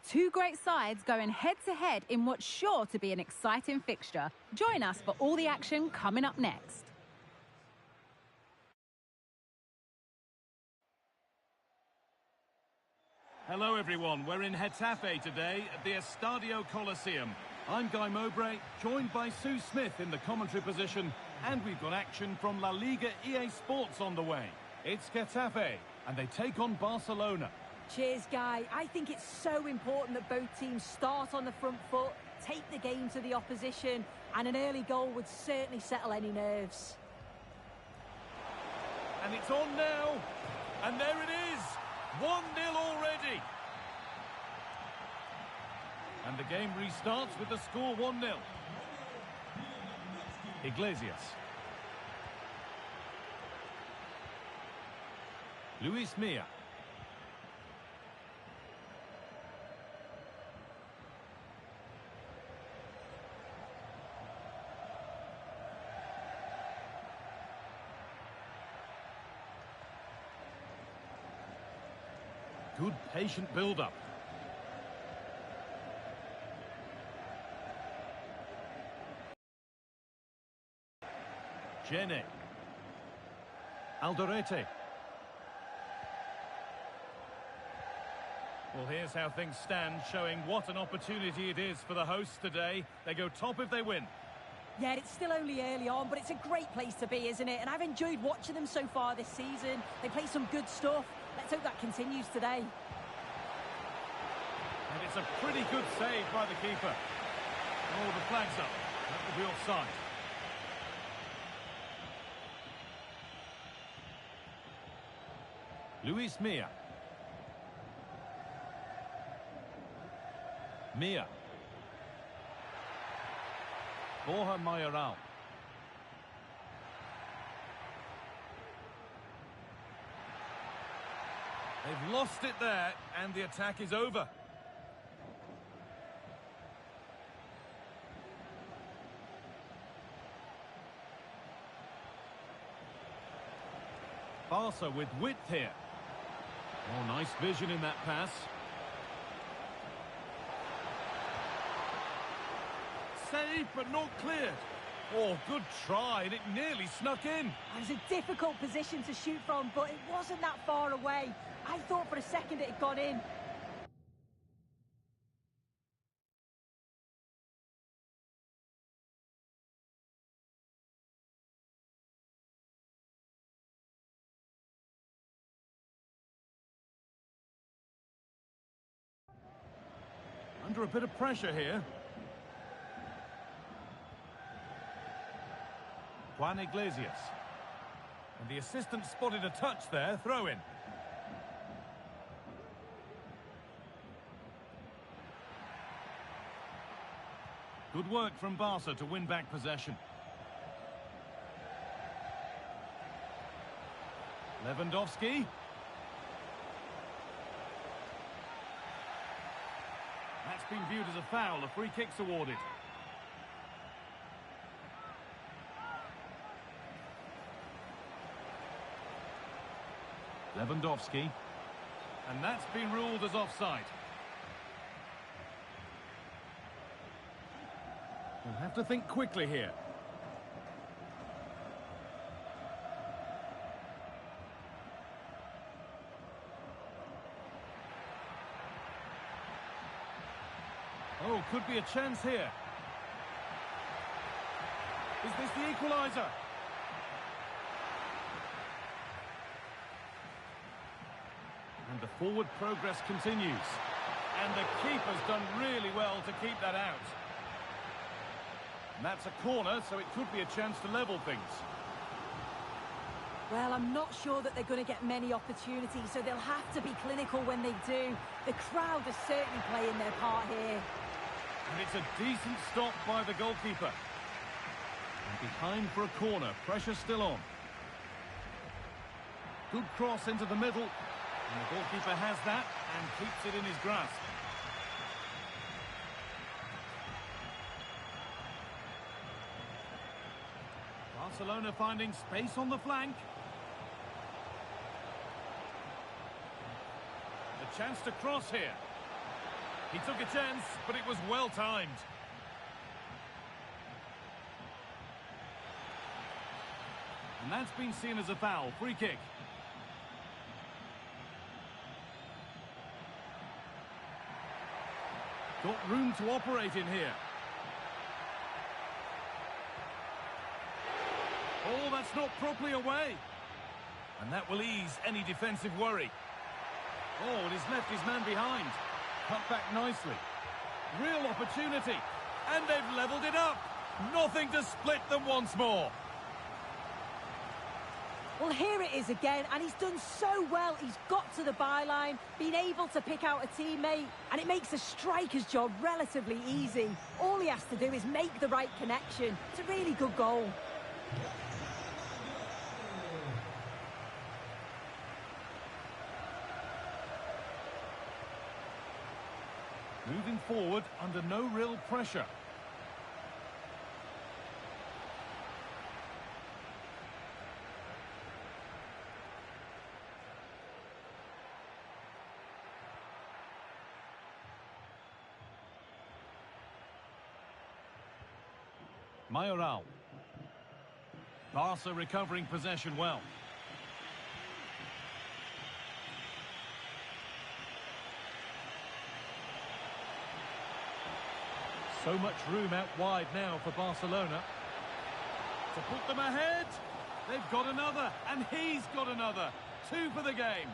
Two great sides going head-to-head in what's sure to be an exciting fixture. Join us for all the action coming up next. Hello everyone, we're in Getafe today at the Estadio Coliseum. I'm Guy Mowbray, joined by Sue Smith in the commentary position, and we've got action from La Liga EA Sports on the way. It's Getafe, and they take on Barcelona. Cheers, Guy. I think it's so important that both teams start on the front foot, take the game to the opposition, and an early goal would certainly settle any nerves. And it's on now, and there it is, 1-0 already. And the game restarts with the score 1-0. Iglesias. Luis Milla. Good patient build-up. Jenny. Alderete. Well, here's how things stand, showing what an opportunity it is for the hosts today. They go top if they win. Yeah, it's still only early on, but it's a great place to be, isn't it? And I've enjoyed watching them so far this season. They play some good stuff. Let's hope that continues today. And it's a pretty good save by the keeper. Oh, the flag's up. That will be offside. Luis Milla. Milla. Borja Mayoral. They've lost it there, and the attack is over. Barca with width here. Oh, nice vision in that pass. Saved, but not cleared. Oh, good try, and it nearly snuck in. It was a difficult position to shoot from, but it wasn't that far away. I thought for a second it had gone in. Under a bit of pressure here. Juan Iglesias. And the assistant spotted a touch there, throw in. Good work from Barca to win back possession. Lewandowski. That's been viewed as a foul. A free kick's awarded. Lewandowski. And that's been ruled as offside. We'll have to think quickly here. Oh, could be a chance here. Is this the equaliser? And the forward progress continues. And the keeper's done really well to keep that out. And that's a corner, so it could be a chance to level things. Well, I'm not sure that they're going to get many opportunities, so they'll have to be clinical when they do. The crowd is certainly playing their part here. And it's a decent stop by the goalkeeper. And behind for a corner, pressure still on. Good cross into the middle. And the goalkeeper has that and keeps it in his grasp. Barcelona finding space on the flank. A chance to cross here. He took a chance, but it was well timed. And that's been seen as a foul. Free kick. Got room to operate in here. Oh, that's not properly away. And that will ease any defensive worry. Oh, and he's left his man behind. Cut back nicely. Real opportunity. And they've levelled it up. Nothing to split them once more. Well, here it is again, and he's done so well. He's got to the byline, been able to pick out a teammate, and it makes a striker's job relatively easy. All he has to do is make the right connection. It's a really good goal. Moving forward under no real pressure. Mayoral. Barca recovering possession well. So much room out wide now for Barcelona. To put them ahead. They've got another, and he's got another. 2 for the game.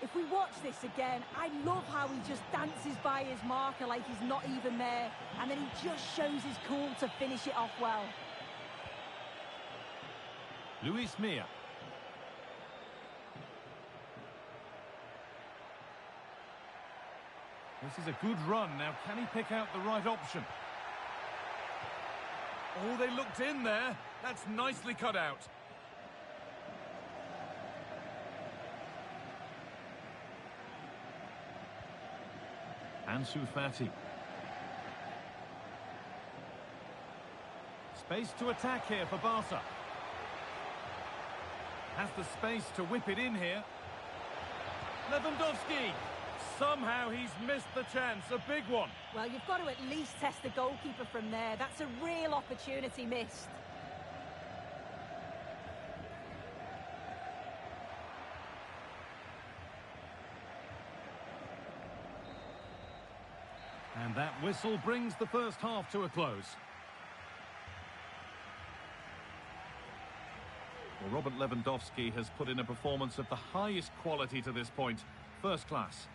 If we watch this again, I love how he just dances by his marker like he's not even there. And then he just shows his cool to finish it off well. Luis Milla. This is a good run. Now, can he pick out the right option? Oh, they looked in there. That's nicely cut out. Ansu Fati. Space to attack here for Barca. Has the space to whip it in here. Lewandowski. Somehow he's missed the chance. A big one. Well, you've got to at least test the goalkeeper from there. That's a real opportunity missed. And that whistle brings the first half to a close. Well, Robert Lewandowski has put in a performance of the highest quality to this point. First class.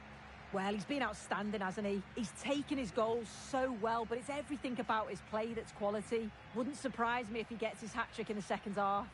Well, he's been outstanding, hasn't he? He's taken his goals so well, but it's everything about his play that's quality. Wouldn't surprise me if he gets his hat-trick in the second half.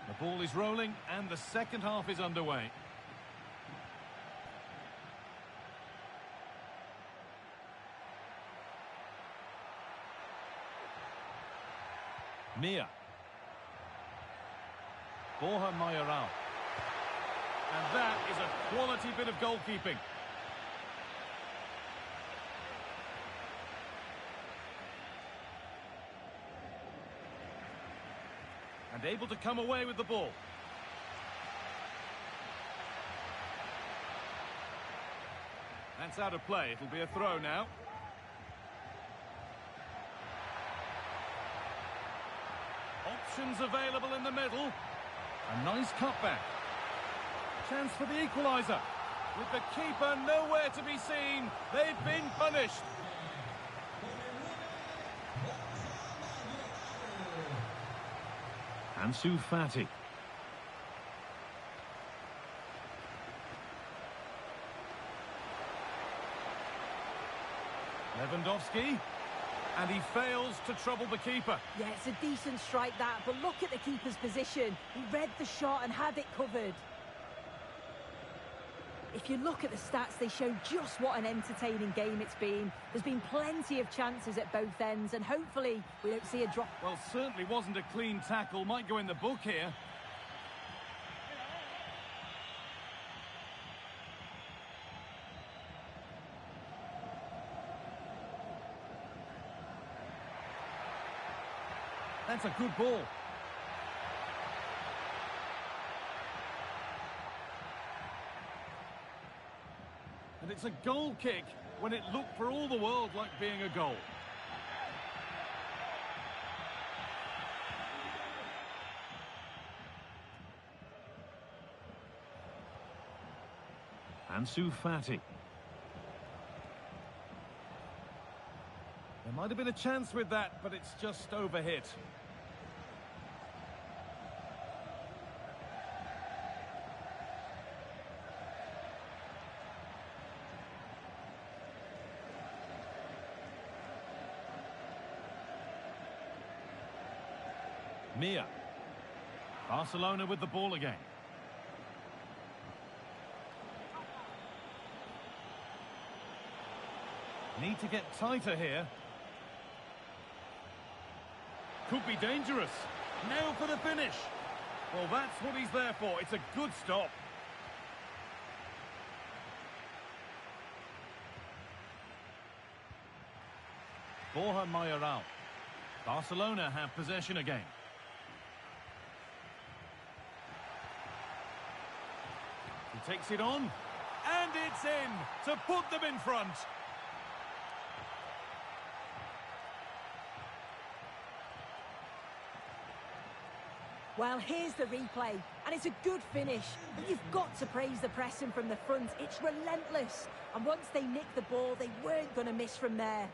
The ball is rolling and the second half is underway. Milla. Borja Mayoral. And that is a quality bit of goalkeeping. And able to come away with the ball. That's out of play. It'll be a throw now. Options available in the middle. A nice cutback. Chance for the equaliser. With the keeper nowhere to be seen, they've been punished. Ansu Fati. Lewandowski. And he fails to trouble the keeper. Yeah, it's a decent strike that, but look at the keeper's position. He read the shot and had it covered. If you look at the stats, they show just what an entertaining game it's been. There's been plenty of chances at both ends, and hopefully we don't see a drop. Well, certainly wasn't a clean tackle. Might go in the book here. That's a good ball. And it's a goal kick when it looked for all the world like being a goal. Ansu Fati. There might have been a chance with that, but it's just overhit. Mia. Barcelona with the ball again. Need to get tighter here. Could be dangerous. Now for the finish. Well, that's what he's there for. It's a good stop. Borja Mayoral. Barcelona have possession again. He takes it on. And it's in to put them in front. Well, here's the replay, and it's a good finish, but you've got to praise the pressing from the front. It's relentless, and once they nicked the ball, they weren't going to miss from there.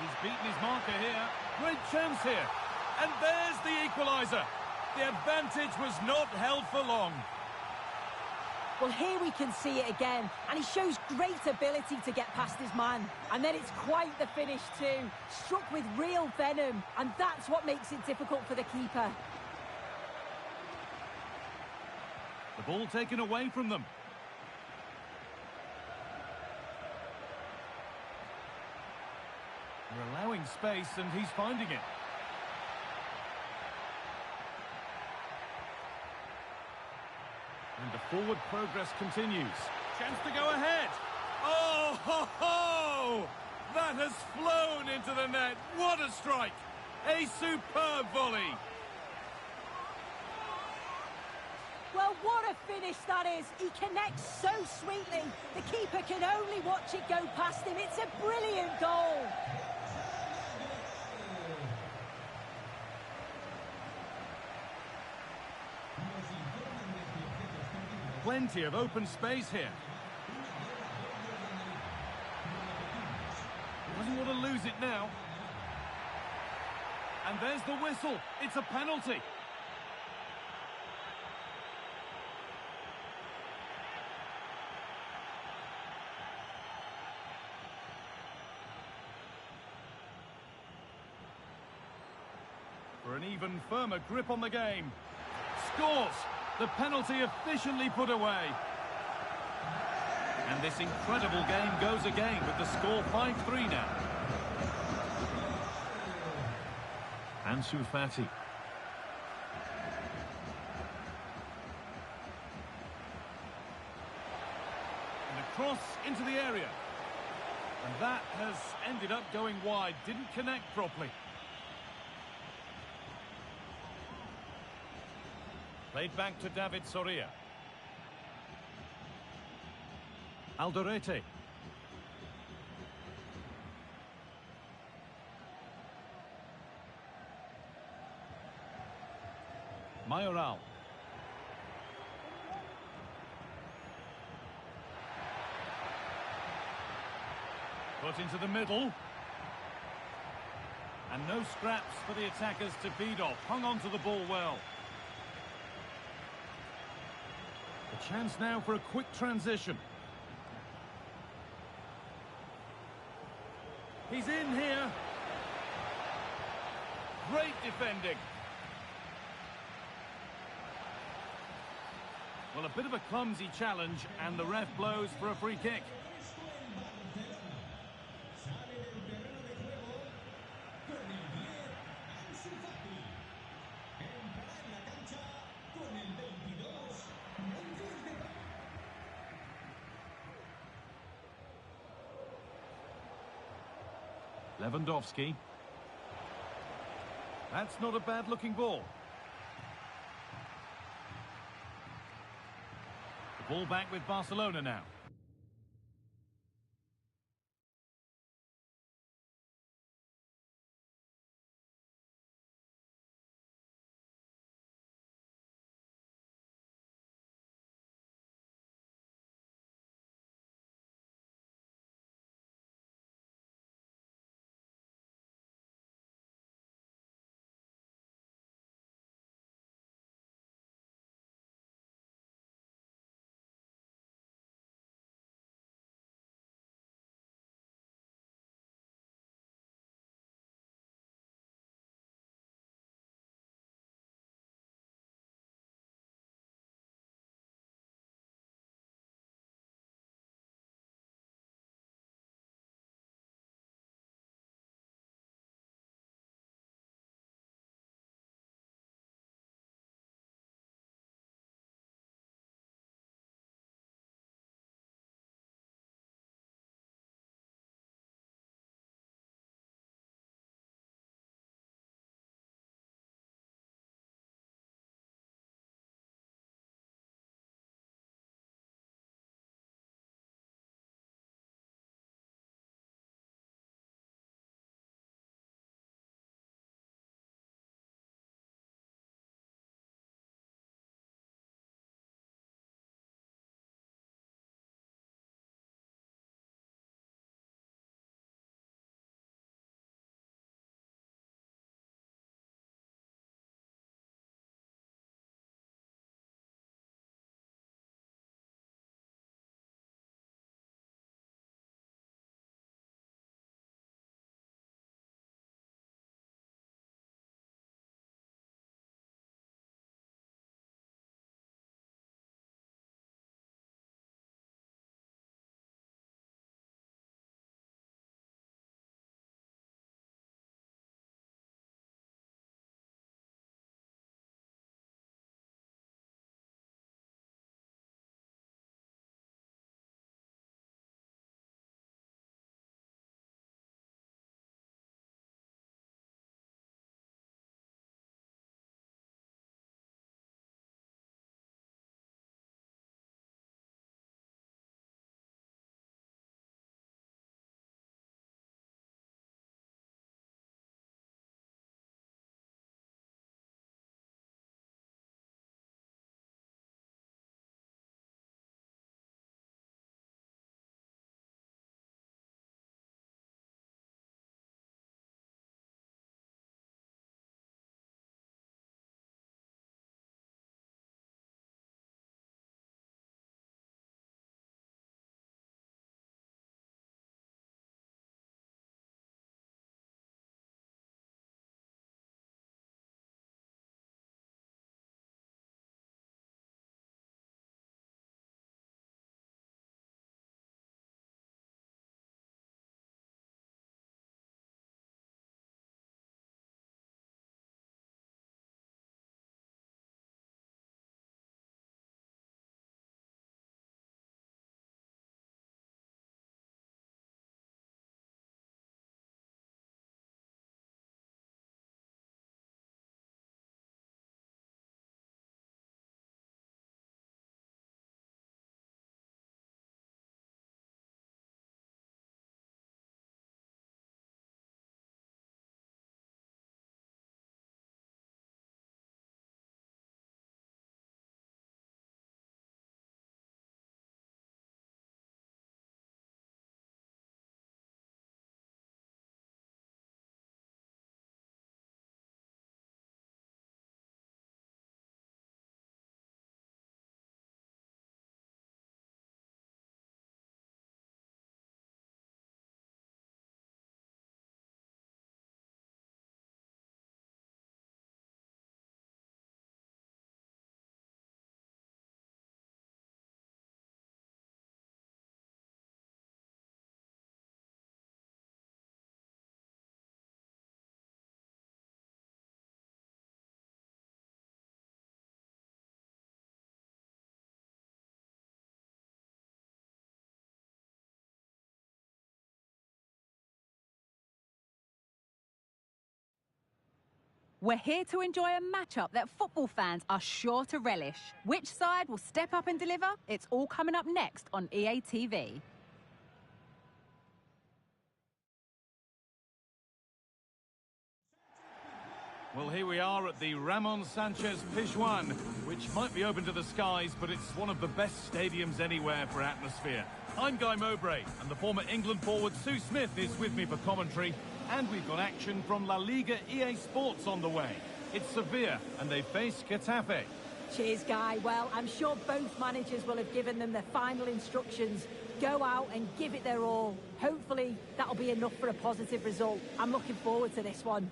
He's beaten his marker here. Great chance here. And there's the equaliser. The advantage was not held for long. Well, here we can see it again, and he shows great ability to get past his man. And then it's quite the finish too. Struck with real venom, and that's what makes it difficult for the keeper. The ball taken away from them. They're allowing space, and he's finding it. And the forward progress continues. Chance to go ahead. Oh, ho, ho! That has flown into the net. What a strike! A superb volley. Well, what a finish that is. He connects so sweetly. The keeper can only watch it go past him. It's a brilliant goal. Plenty of open space here. Doesn't want to lose it now. And there's the whistle. It's a penalty. For an even firmer grip on the game. Scores! The penalty efficiently put away. And this incredible game goes again with the score 5-3 now. Ansu Fati. And a cross into the area. And that has ended up going wide. Didn't connect properly. Played back to David Soria. Alderete. Mayoral. Put into the middle. And no scraps for the attackers to feed off. Hung on to the ball well. A chance now for a quick transition. He's in here. Great defending. Well, a bit of a clumsy challenge, and the ref blows for a free kick. Lewandowski. That's not a bad-looking ball. The ball back with Barcelona now. We're here to enjoy a matchup that football fans are sure to relish. Which side will step up and deliver? It's all coming up next on EA TV. Well, here we are at the Ramon Sanchez Pizjuan, which might be open to the skies, but it's one of the best stadiums anywhere for atmosphere. I'm Guy Mowbray, and the former England forward Sue Smith is with me for commentary. And we've got action from La Liga EA Sports on the way. It's Sevilla, and they face Getafe. Cheers, Guy. Well, I'm sure both managers will have given them their final instructions. Go out and give it their all. Hopefully, that'll be enough for a positive result. I'm looking forward to this one.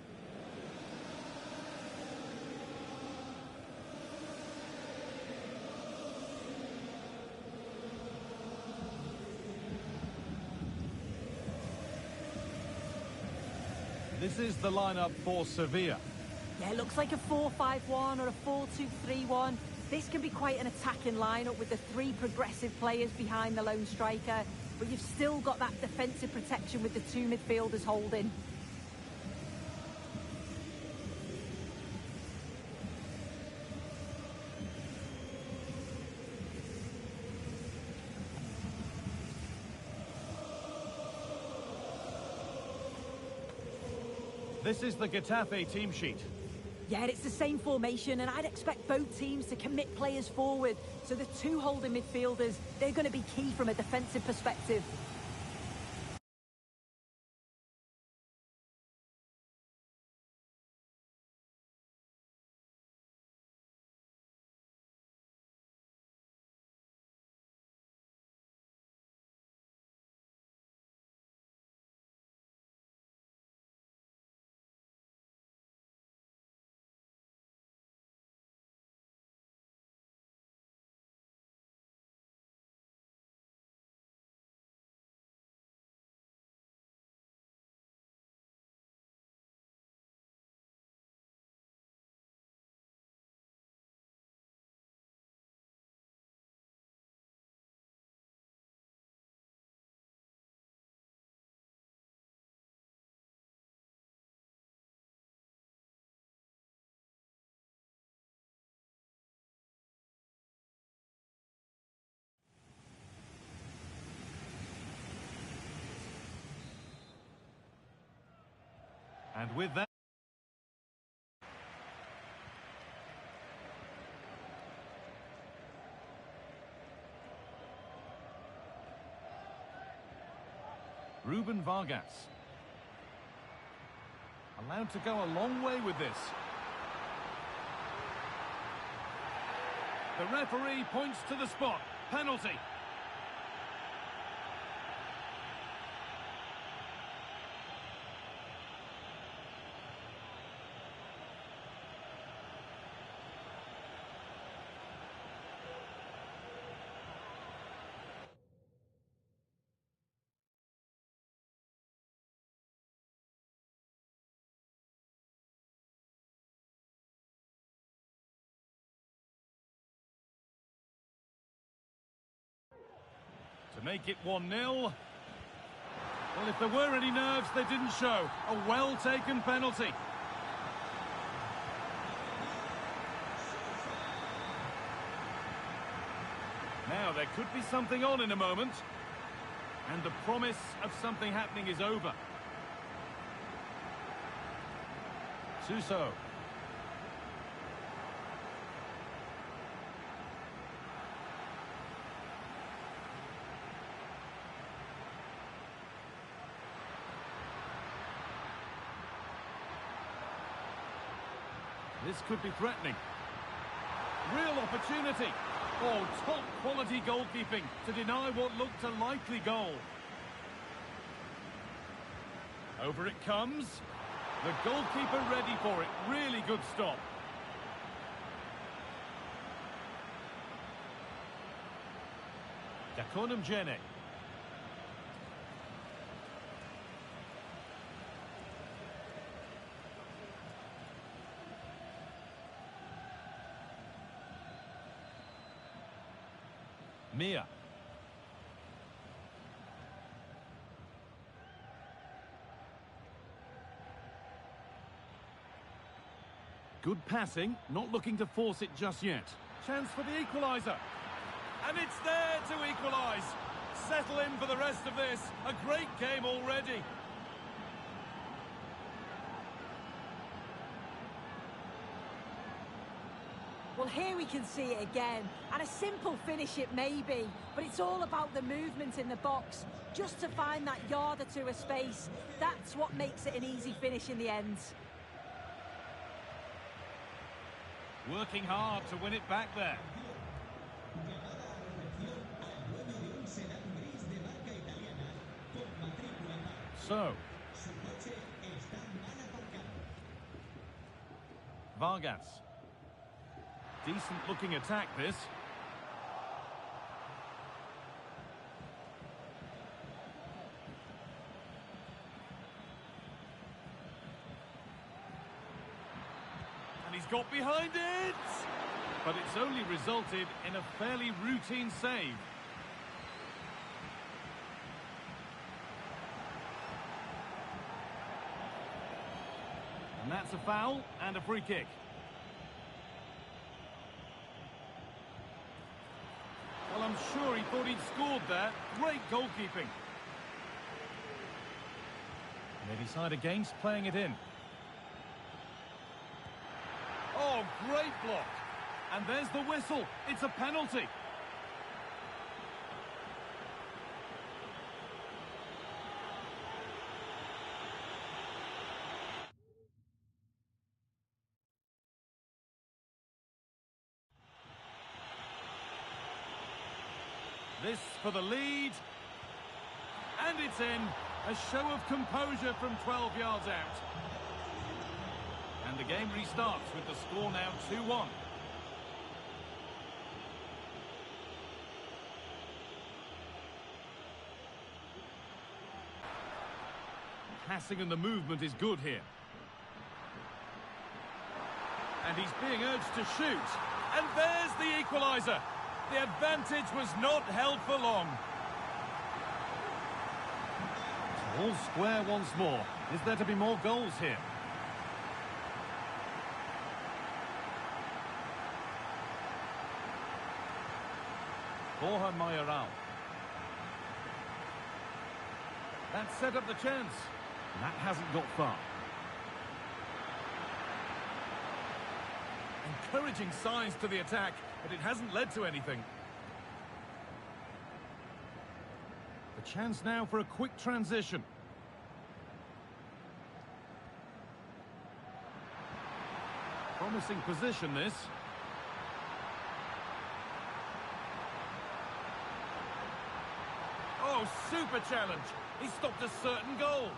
This is the lineup for Sevilla. Yeah, it looks like a 4-5-1 or a 4-2-3-1. This can be quite an attacking lineup with the three progressive players behind the lone striker, but you've still got that defensive protection with the two midfielders holding. This is the Getafe team sheet. Yeah, it's the same formation, and I'd expect both teams to commit players forward. So the two holding midfielders, they're going to be key from a defensive perspective. And with that... Ruben Vargas. Allowed to go a long way with this. The referee points to the spot. Penalty. To make it 1-0. Well, if there were any nerves, they didn't show. A well-taken penalty. Now, there could be something on in a moment. And the promise of something happening is over. Suso. This could be threatening. Real opportunity. Oh, top quality goalkeeping to deny what looked a likely goal. Over it comes. The goalkeeper ready for it. Really good stop. Dakonum Jene. Mia. Good passing, not looking to force it just yet. Chance for the equaliser. And it's there to equalise. Settle in for the rest of this. A great game already. Well, here we can see it again, and a simple finish it may be, but it's all about the movement in the box. Just to find that yard or two of space, that's what makes it an easy finish in the end. Working hard to win it back there. So. Vargas. Decent looking attack this. And he's got behind it! But it's only resulted in a fairly routine save. And that's a foul and a free kick. Well, I'm sure he thought he'd scored there. Great goalkeeping. They decide against playing it in. Oh, great block. And there's the whistle. It's a penalty. This for the lead. And it's in. A show of composure from 12 yards out. And the game restarts with the score now 2-1. Passing and the movement is good here. And he's being urged to shoot. And there's the equaliser. The advantage was not held for long. It's all square once more. Is there to be more goals here? Borja Mayoral. That set up the chance. That hasn't got far. Encouraging signs to the attack, but it hasn't led to anything. The chance now for a quick transition. Promising position, this. Oh, super challenge. He stopped a certain goal.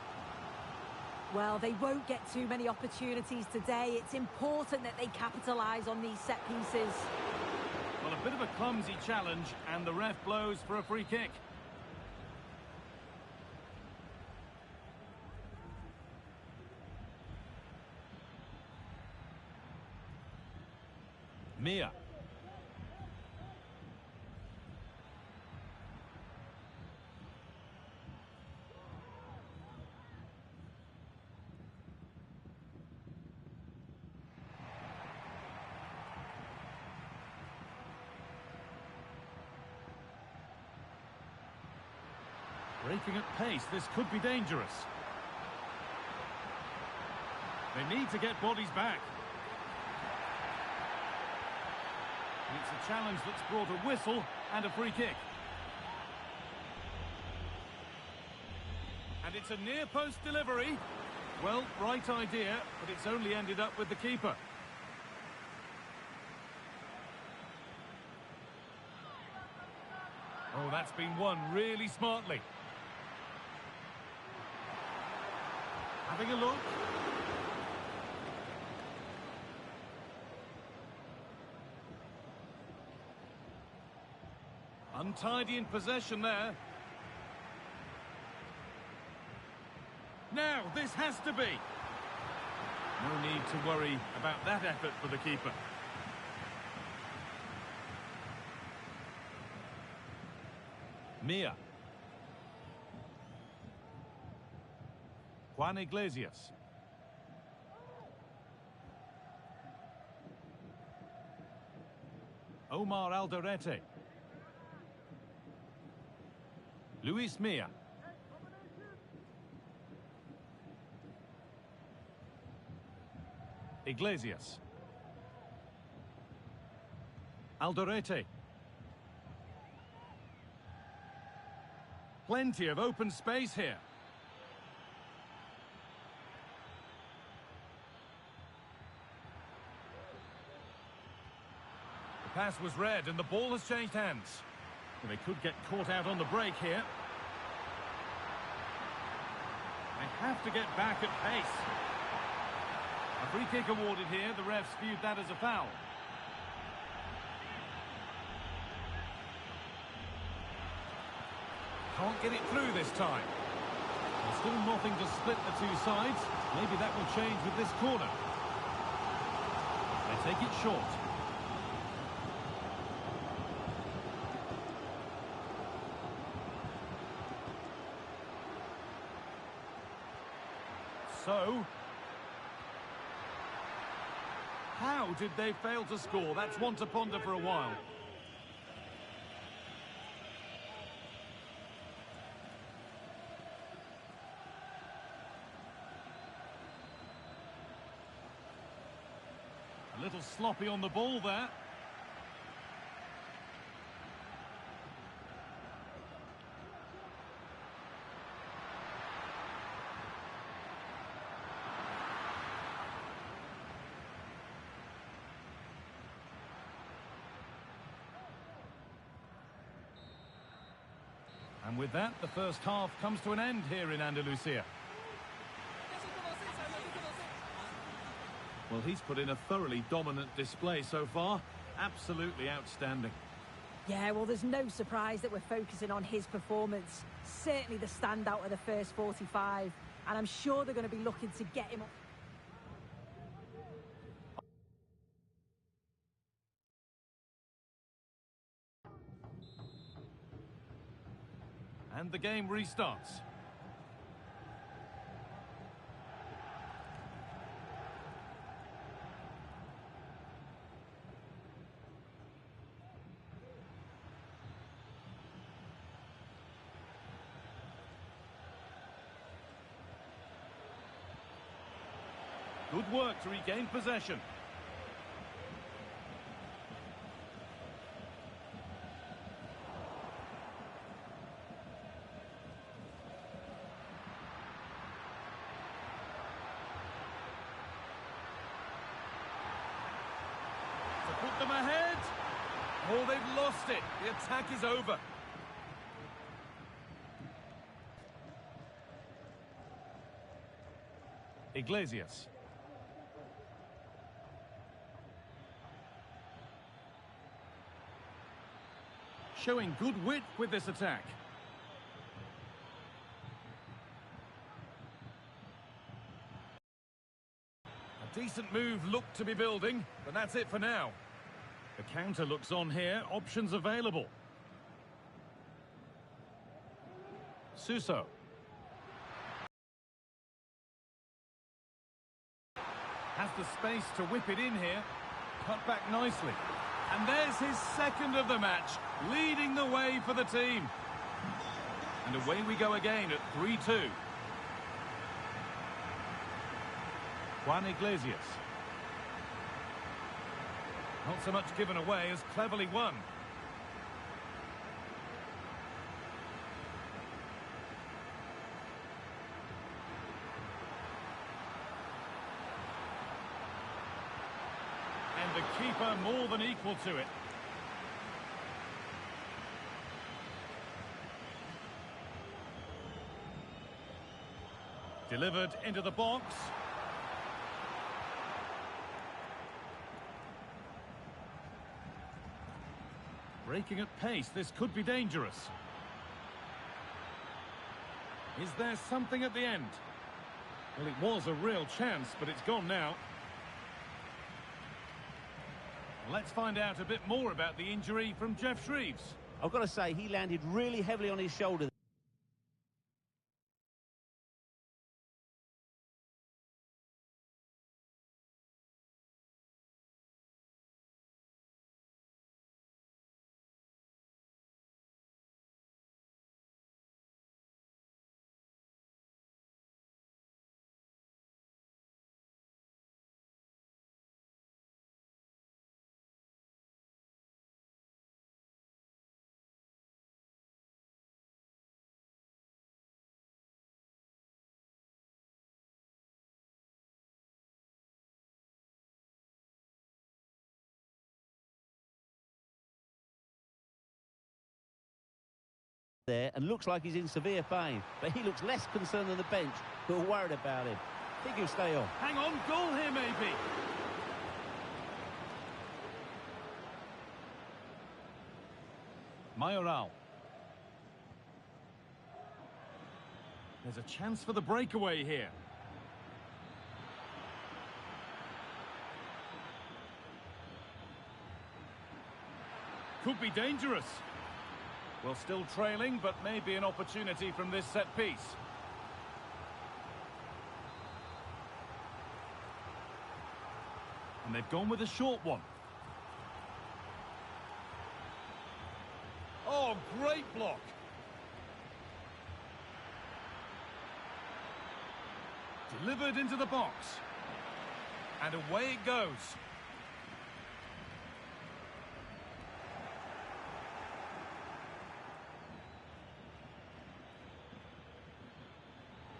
Well, they won't get too many opportunities today. It's important that they capitalise on these set pieces. Well, a bit of a clumsy challenge, and the ref blows for a free kick. Mia. Breaking at pace, this could be dangerous. They need to get bodies back. And it's a challenge that's brought a whistle and a free kick. And it's a near-post delivery. Well, right idea, but it's only ended up with the keeper. Oh, that's been won really smartly. Having a look. Untidy in possession there. Now, this has to be. No need to worry about that effort for the keeper. Mia. Juan Iglesias. Omar Alderete. Luis Milla. Iglesias. Alderete. Plenty of open space here. The pass was read and the ball has changed hands. Well, they could get caught out on the break here. They have to get back at pace. A free kick awarded here. The refs viewed that as a foul. Can't get it through this time. There's still nothing to split the two sides. Maybe that will change with this corner. They take it short. So, how did they fail to score? That's one to ponder for a while. A little sloppy on the ball there. And with that, the first half comes to an end here in Andalusia. Well, he's put in a thoroughly dominant display so far. Absolutely outstanding. Yeah, well, there's no surprise that we're focusing on his performance. Certainly the standout of the first 45. And I'm sure they're going to be looking to get him up. And the game restarts. Good work to regain possession. To put them ahead. Oh, they've lost it. The attack is over. Iglesias. Showing good wit with this attack. A decent move looked to be building, but that's it for now. The counter looks on here, options available. Suso. Has the space to whip it in here. Cut back nicely. And there's his second of the match, leading the way for the team. And away we go again at 3-2. Juan Iglesias. Not so much given away as cleverly won. And the keeper more than equal to it. Delivered into the box. Breaking at pace, this could be dangerous. Is there something at the end? Well, it was a real chance, but it's gone now. Let's find out a bit more about the injury from Jeff Shreves. I've got to say, he landed really heavily on his shoulder. there and looks like he's in severe pain, but he looks less concerned than the bench, who are worried about him. I think he'll stay on. Hang on, goal here maybe. Mayoral. There's a chance for the breakaway here. Could be dangerous. Well, still trailing, but maybe an opportunity from this set piece. And they've gone with a short one. Oh, great block. Delivered into the box. And away it goes.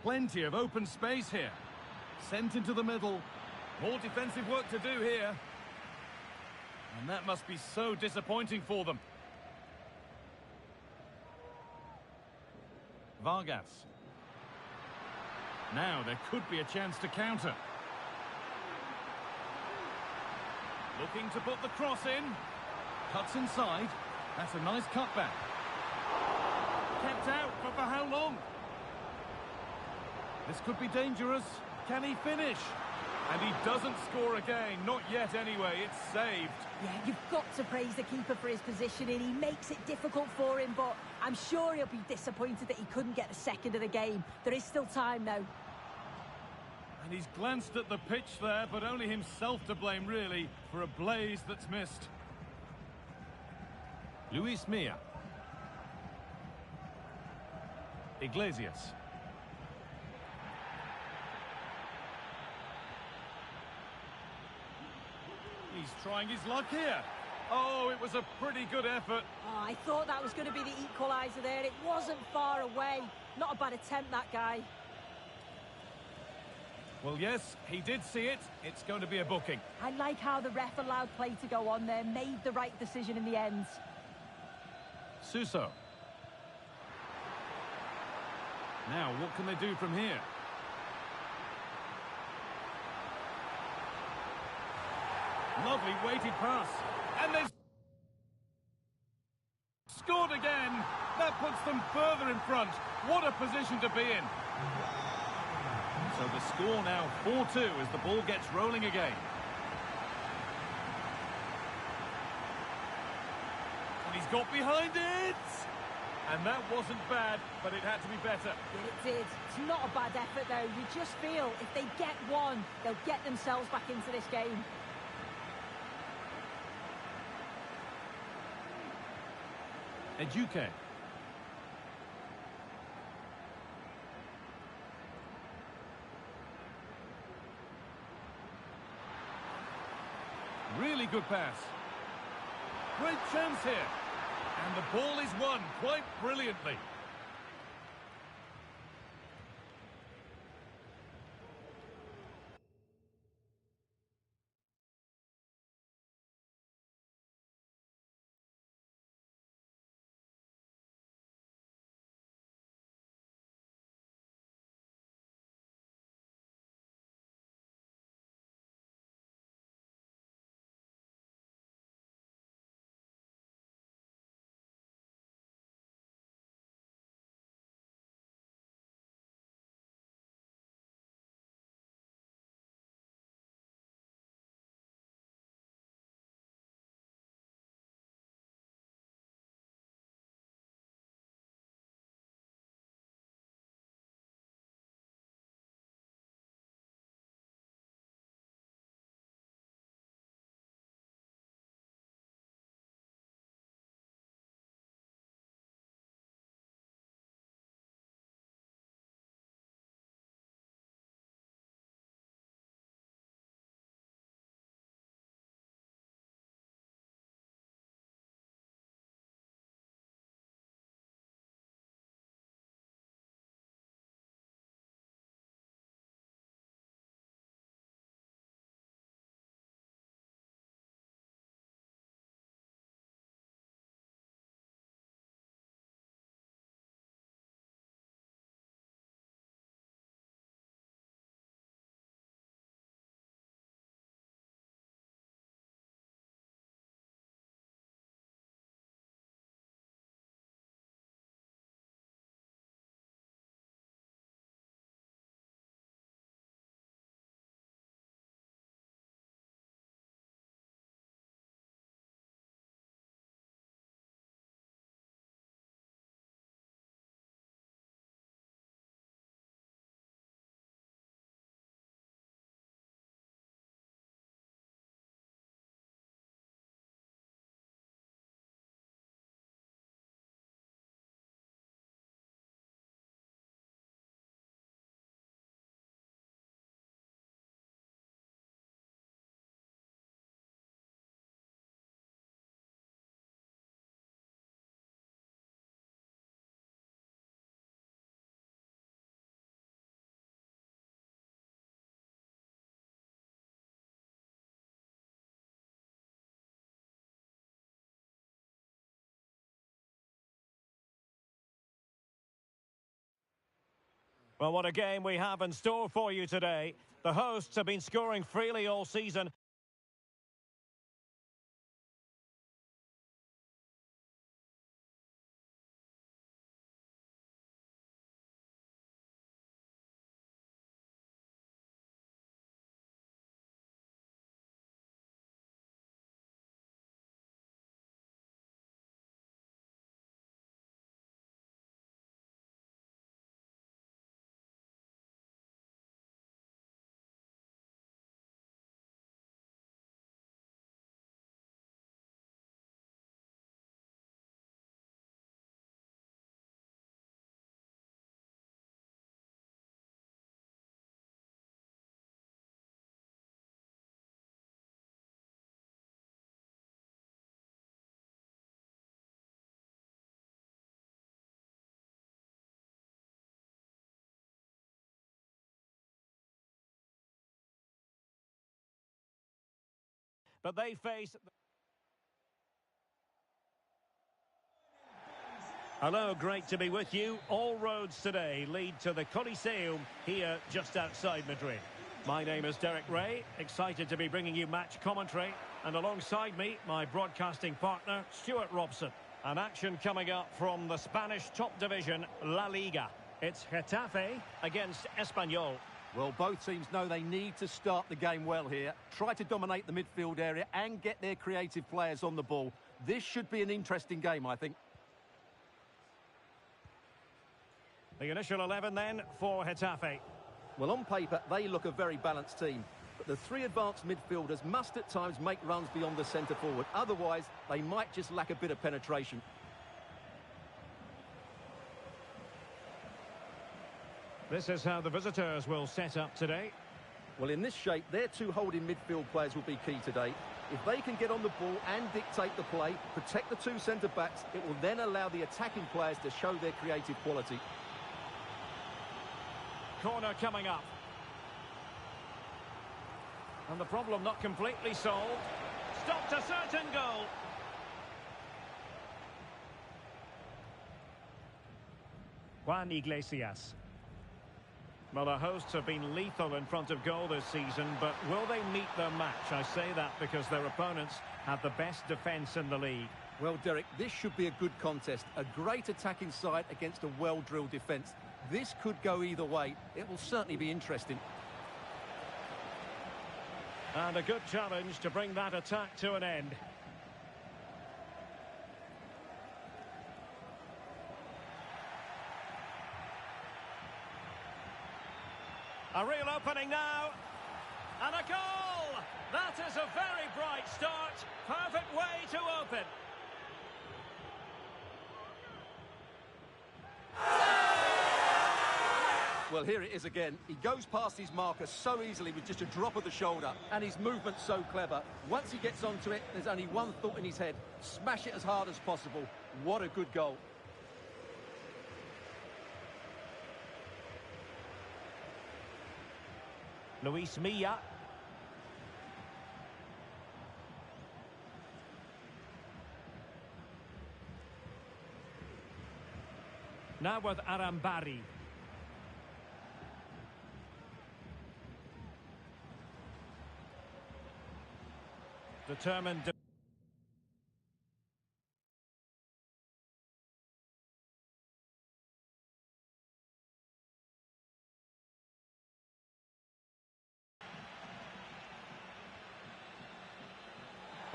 Plenty of open space here. Sent into the middle. More defensive work to do here. And that must be so disappointing for them. Vargas. Now there could be a chance to counter. Looking to put the cross in. Cuts inside. That's a nice cutback. Kept out, but for how long? This could be dangerous. Can he finish? And he doesn't score again. Not yet anyway. It's saved. Yeah, you've got to praise the keeper for his positioning. He makes it difficult for him, but I'm sure he'll be disappointed that he couldn't get the second of the game. There is still time, though. And he's glanced at the pitch there, but only himself to blame, really, for a blaze that's missed. Luis Milla. Iglesias. He's trying his luck here. Oh, it was a pretty good effort. Oh, I thought that was going to be the equaliser there. It wasn't far away. Not a bad attempt, that guy. Well, yes, he did see it. It's going to be a booking. I like how the ref allowed play to go on there. Made the right decision in the end. Suso. Now, what can they do from here? Lovely weighted pass. And they scored again. That puts them further in front. What a position to be in. So the score now 4-2 as the ball gets rolling again. And he's got behind it. And that wasn't bad, but it had to be better. It did. It's not a bad effort, though. You just feel if they get one, they'll get themselves back into this game. Eduque. Really good pass. Great chance here. And the ball is won quite brilliantly. Well, what a game we have in store for you today. The hosts have been scoring freely all season. But they face... Hello, great to be with you. All roads today lead to the Coliseum here just outside Madrid. My name is Derek Ray, excited to be bringing you match commentary. And alongside me, my broadcasting partner, Stuart Robson. An action coming up from the Spanish top division, La Liga. It's Getafe against Espanyol. Well, both teams know they need to start the game well here. Try to dominate the midfield area and get their creative players on the ball. This should be an interesting game, I think. The initial 11 then for Getafe. Well, on paper, they look a very balanced team. But the three advanced midfielders must at times make runs beyond the centre forward. Otherwise, they might just lack a bit of penetration. This is how the visitors will set up today. Well, in this shape, their two holding midfield players will be key today. If they can get on the ball and dictate the play, protect the two centre-backs, it will then allow the attacking players to show their creative quality. Corner coming up. And the problem not completely solved. Stopped a certain goal. Juan Iglesias. Well, the hosts have been lethal in front of goal this season, but will they meet their match? I say that because their opponents have the best defence in the league. Well, Derek, this should be a good contest. A great attacking side against a well-drilled defence. This could go either way. It will certainly be interesting. And a good challenge to bring that attack to an end. A real opening now. And a goal! That is a very bright start. Perfect way to open. Well, here it is again. He goes past his marker so easily with just a drop of the shoulder, and his movement's so clever. Once he gets onto it, there's only one thought in his head. Smash it as hard as possible. What a good goal. Luis Milla. Now with Arambari. Determined.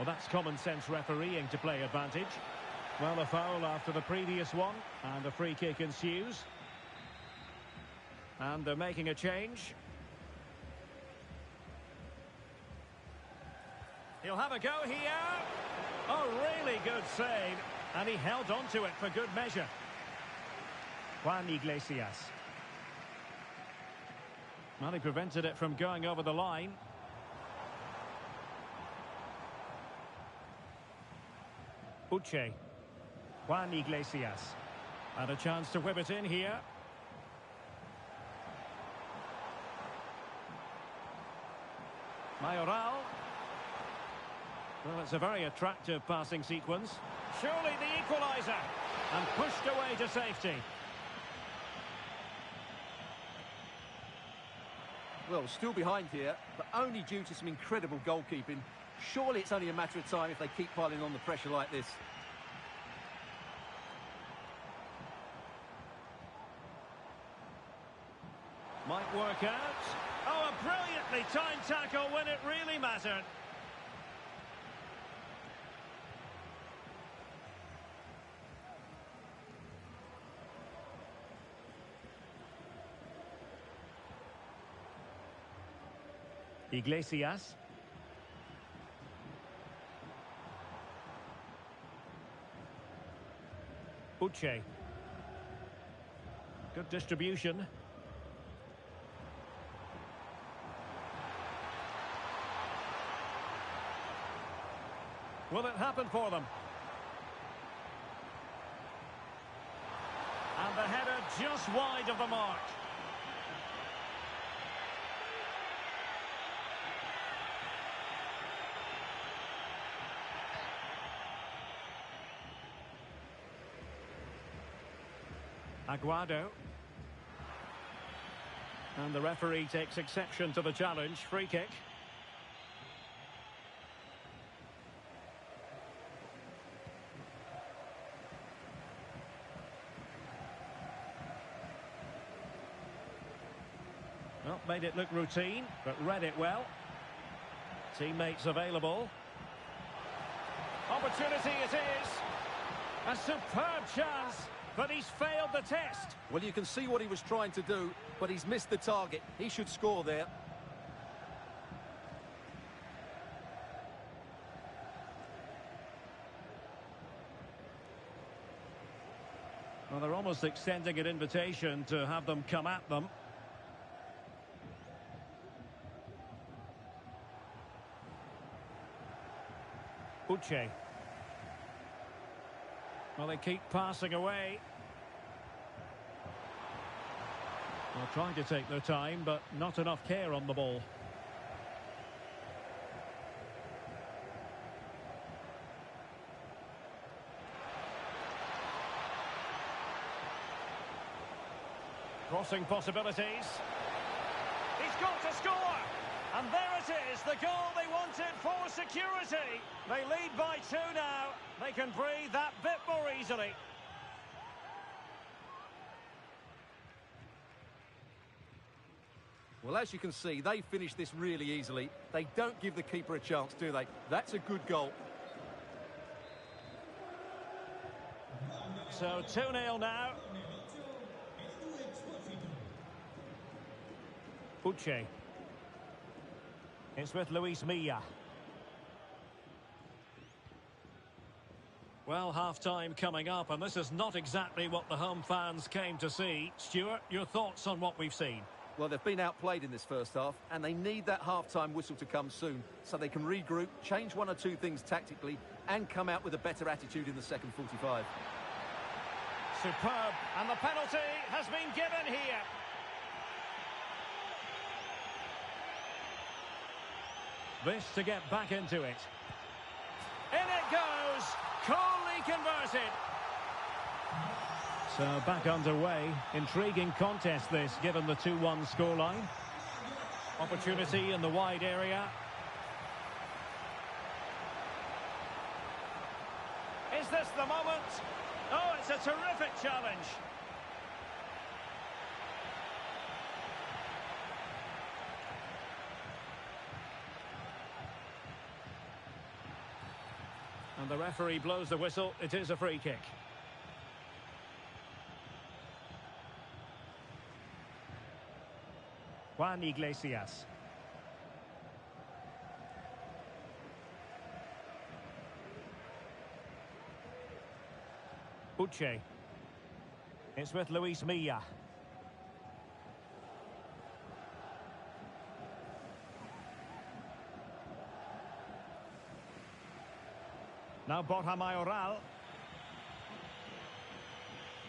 Well, that's common sense refereeing to play advantage. Well, a foul after the previous one, and a free kick ensues. And they're making a change. He'll have a go here. Oh, really good save. And he held on to it for good measure. Juan Iglesias. Well, he prevented it from going over the line. Uche. Juan Iglesias. And a chance to whip it in here. Mayoral. Well, it's a very attractive passing sequence. Surely the equaliser. And pushed away to safety. Well, still behind here, but only due to some incredible goalkeeping. Surely it's only a matter of time if they keep piling on the pressure like this. Might work out. Oh, a brilliantly timed tackle when it really mattered. Iglesias. Uche. Good distribution. Will it happen for them? And the header just wide of the mark. Aguado. And the referee takes exception to the challenge. Free kick. Well, made it look routine, but read it well. Teammates available. Opportunity it is. A superb chance. But he's failed the test. Well, you can see what he was trying to do, but he's missed the target. He should score there. Well, they're almost extending an invitation to have them come at them. Uche. Well, they keep passing away. Well, trying to take their time, but not enough care on the ball. Crossing possibilities. He's got to score! And there it is, the goal they wanted for security. They lead by 2 now. They can breathe that bit more easily. Well, as you can see, they finish this really easily. They don't give the keeper a chance, do they? That's a good goal. So 2-0 now. Uche. It's with Luis Milla. Well, half-time coming up, and this is not exactly what the home fans came to see. Stuart, your thoughts on what we've seen? Well, they've been outplayed in this first half, and they need that half-time whistle to come soon, so they can regroup, change 1 or 2 things tactically, and come out with a better attitude in the second 45. Superb, and the penalty has been given here. This to get back into it. In it goes, coolly converted. So back underway. Intriguing contest this, given the 2-1 scoreline. Opportunity in the wide area. Is this the moment? Oh, it's a terrific challenge. And the referee blows the whistle. It is a free kick. Juan Iglesias. Uche. It's with Luis Milla. Now Borja Mayoral.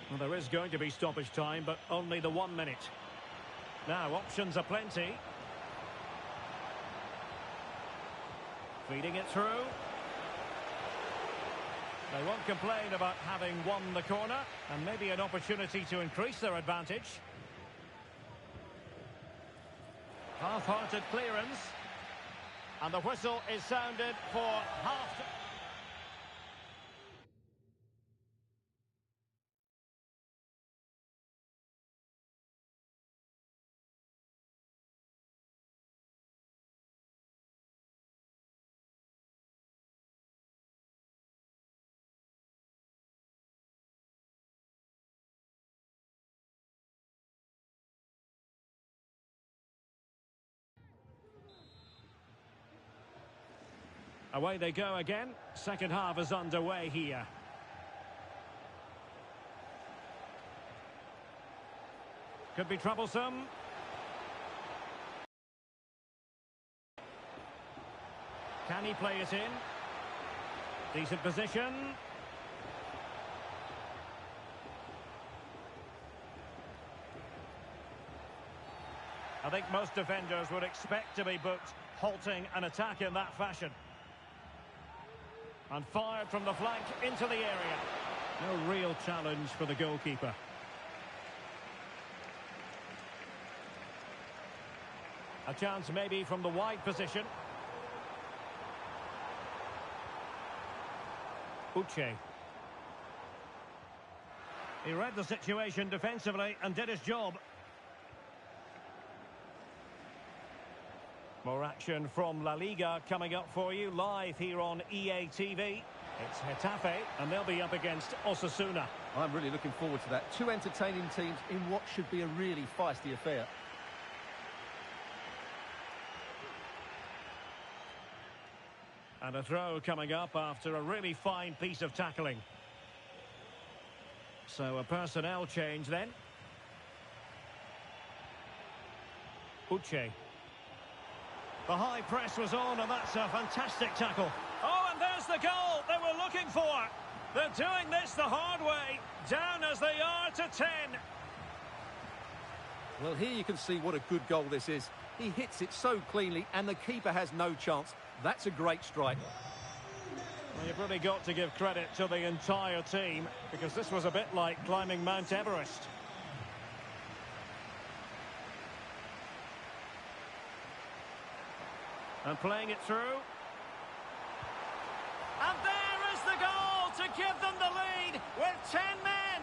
Well, there is going to be stoppage time, but only the 1 minute. Now, options are plenty. Feeding it through. They won't complain about having won the corner, and maybe an opportunity to increase their advantage. Half-hearted clearance. And the whistle is sounded for half-time. Away they go again. Second half is underway here. Could be troublesome. Can he play it in? Decent position. I think most defenders would expect to be booked halting an attack in that fashion. And fired from the flank into the area. No real challenge for the goalkeeper. A chance maybe from the wide position. Uche. He read the situation defensively and did his job. More action from La Liga coming up for you live here on EA TV. It's Getafe and they'll be up against Osasuna. I'm really looking forward to that. Two entertaining teams in what should be a really feisty affair. And a throw coming up after a really fine piece of tackling. So a personnel change then. Uche. The high press was on, and that's a fantastic tackle. Oh, and there's the goal they were looking for. They're doing this the hard way, down as they are to 10. Well, here you can see what a good goal this is. He hits it so cleanly, and the keeper has no chance. That's a great strike. Well, you've really got to give credit to the entire team, because this was a bit like climbing Mount Everest. And playing it through. And there is the goal to give them the lead with 10 men.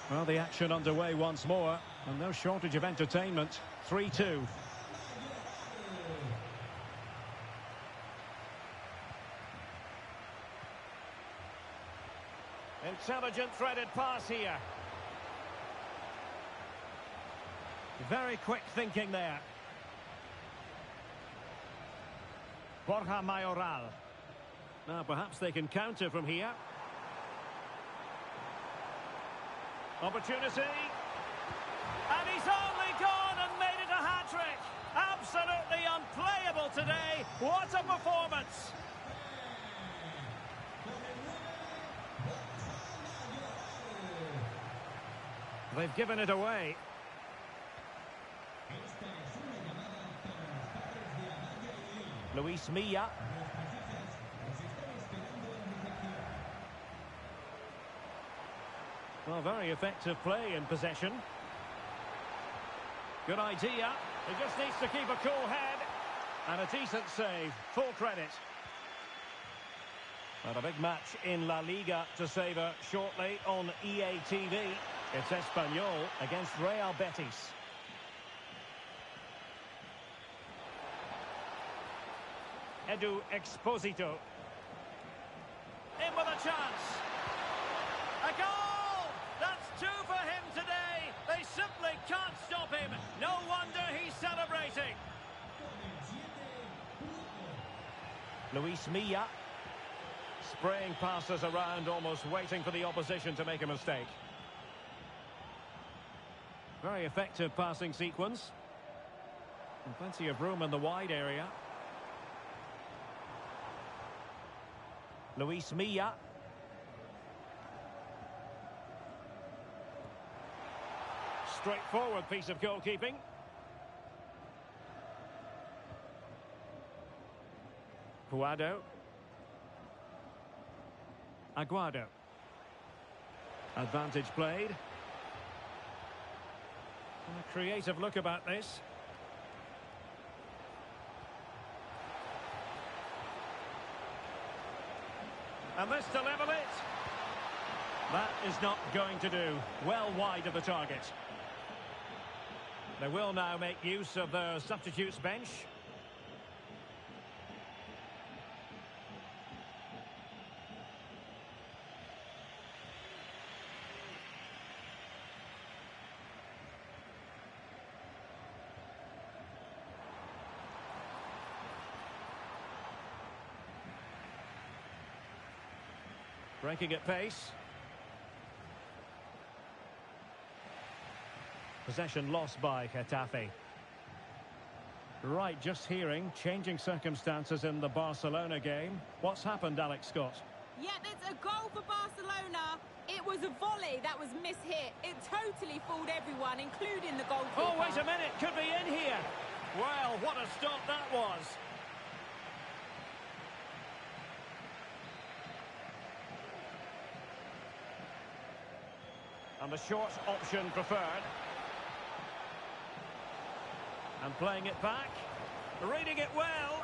Well, the action underway once more. And no shortage of entertainment. 3-2. Intelligent threaded pass here. Very quick thinking there. Borja Mayoral. Now perhaps they can counter from here. Opportunity. And he's only gone and made it a hat-trick. Absolutely unplayable today. What a performance. They've given it away. Luis Milla. Well, very effective play in possession. Good idea. He just needs to keep a cool head. And a decent save. Full credit. And a big match in La Liga to savour shortly on EA TV. It's Espanyol against Real Betis. Edu Exposito. In with a chance. A goal! That's 2 for him today. They simply can't stop him. No wonder he's celebrating. Luis Milla. Spraying passes around, almost waiting for the opposition to make a mistake. Very effective passing sequence. And plenty of room in the wide area. Luis Milla. Straightforward piece of goalkeeping. Puado. Aguado. Advantage played. A creative look about this. And this to level it. That is not going to do. Well wide of the target. They will now make use of their substitutes bench. Breaking at pace. Possession lost by Getafe. Right, just hearing, changing circumstances in the Barcelona game. What's happened, Alex Scott? Yep, it's a goal for Barcelona. It was a volley that was mishit. It totally fooled everyone, including the goalkeeper. Oh, wait a minute, could be in here. Well, what a stop that was. And the short option preferred. And playing it back. Reading it well.